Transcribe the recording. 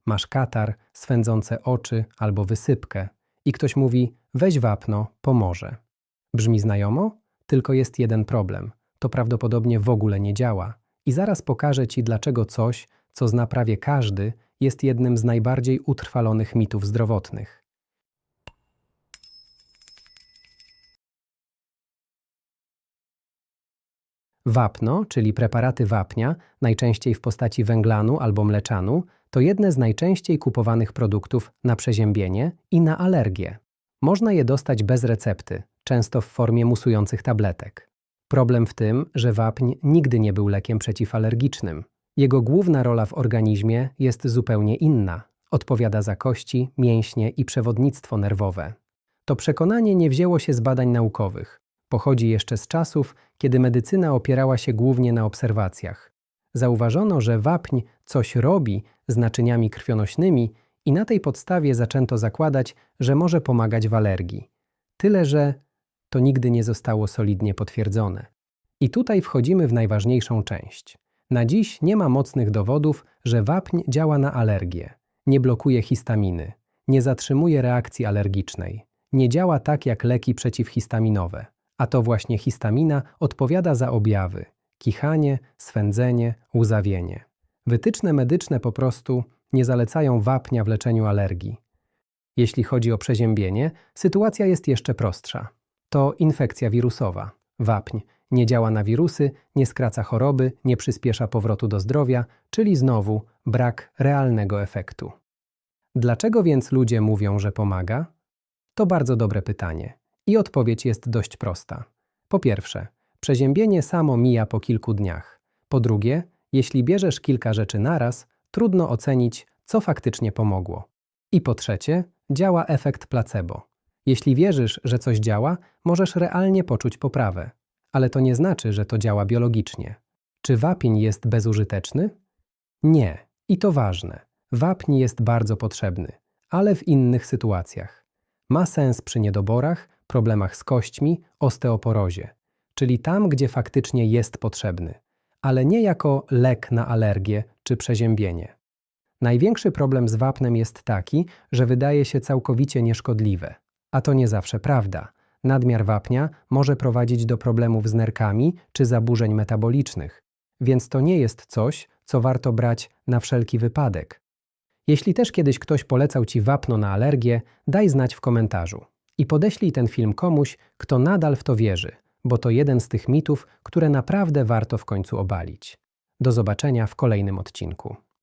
masz katar, swędzące oczy albo wysypkę i ktoś mówi: weź wapno, pomoże. Brzmi znajomo? Tylko jest jeden problem. To prawdopodobnie w ogóle nie działa. I zaraz pokażę Ci, dlaczego coś, co zna prawie każdy, jest jednym z najbardziej utrwalonych mitów zdrowotnych. Wapno, czyli preparaty wapnia, najczęściej w postaci węglanu albo mleczanu, to jedne z najczęściej kupowanych produktów na przeziębienie i na alergię. Można je dostać bez recepty, często w formie musujących tabletek. Problem w tym, że wapń nigdy nie był lekiem przeciwalergicznym. Jego główna rola w organizmie jest zupełnie inna. Odpowiada za kości, mięśnie i przewodnictwo nerwowe. To przekonanie nie wzięło się z badań naukowych. Pochodzi jeszcze z czasów, kiedy medycyna opierała się głównie na obserwacjach. Zauważono, że wapń coś robi z naczyniami krwionośnymi i na tej podstawie zaczęto zakładać, że może pomagać w alergii. Tyle, że to nigdy nie zostało solidnie potwierdzone. I tutaj wchodzimy w najważniejszą część. Na dziś nie ma mocnych dowodów, że wapń działa na alergię. Nie blokuje histaminy, nie zatrzymuje reakcji alergicznej, nie działa tak jak leki przeciwhistaminowe. A to właśnie histamina odpowiada za objawy: kichanie, swędzenie, łzawienie. Wytyczne medyczne po prostu nie zalecają wapnia w leczeniu alergii. Jeśli chodzi o przeziębienie, sytuacja jest jeszcze prostsza. To infekcja wirusowa. Wapń nie działa na wirusy, nie skraca choroby, nie przyspiesza powrotu do zdrowia, czyli znowu brak realnego efektu. Dlaczego więc ludzie mówią, że pomaga? To bardzo dobre pytanie. I odpowiedź jest dość prosta. Po pierwsze, przeziębienie samo mija po kilku dniach. Po drugie, jeśli bierzesz kilka rzeczy naraz, trudno ocenić, co faktycznie pomogło. I po trzecie, działa efekt placebo. Jeśli wierzysz, że coś działa, możesz realnie poczuć poprawę. Ale to nie znaczy, że to działa biologicznie. Czy wapień jest bezużyteczny? Nie. I to ważne. Wapń jest bardzo potrzebny, ale w innych sytuacjach. Ma sens przy niedoborach, problemach z kośćmi, osteoporozie, czyli tam, gdzie faktycznie jest potrzebny, ale nie jako lek na alergię czy przeziębienie. Największy problem z wapnem jest taki, że wydaje się całkowicie nieszkodliwe. A to nie zawsze prawda. Nadmiar wapnia może prowadzić do problemów z nerkami czy zaburzeń metabolicznych, więc to nie jest coś, co warto brać na wszelki wypadek. Jeśli też kiedyś ktoś polecał Ci wapno na alergię, daj znać w komentarzu. I podeślij ten film komuś, kto nadal w to wierzy, bo to jeden z tych mitów, które naprawdę warto w końcu obalić. Do zobaczenia w kolejnym odcinku.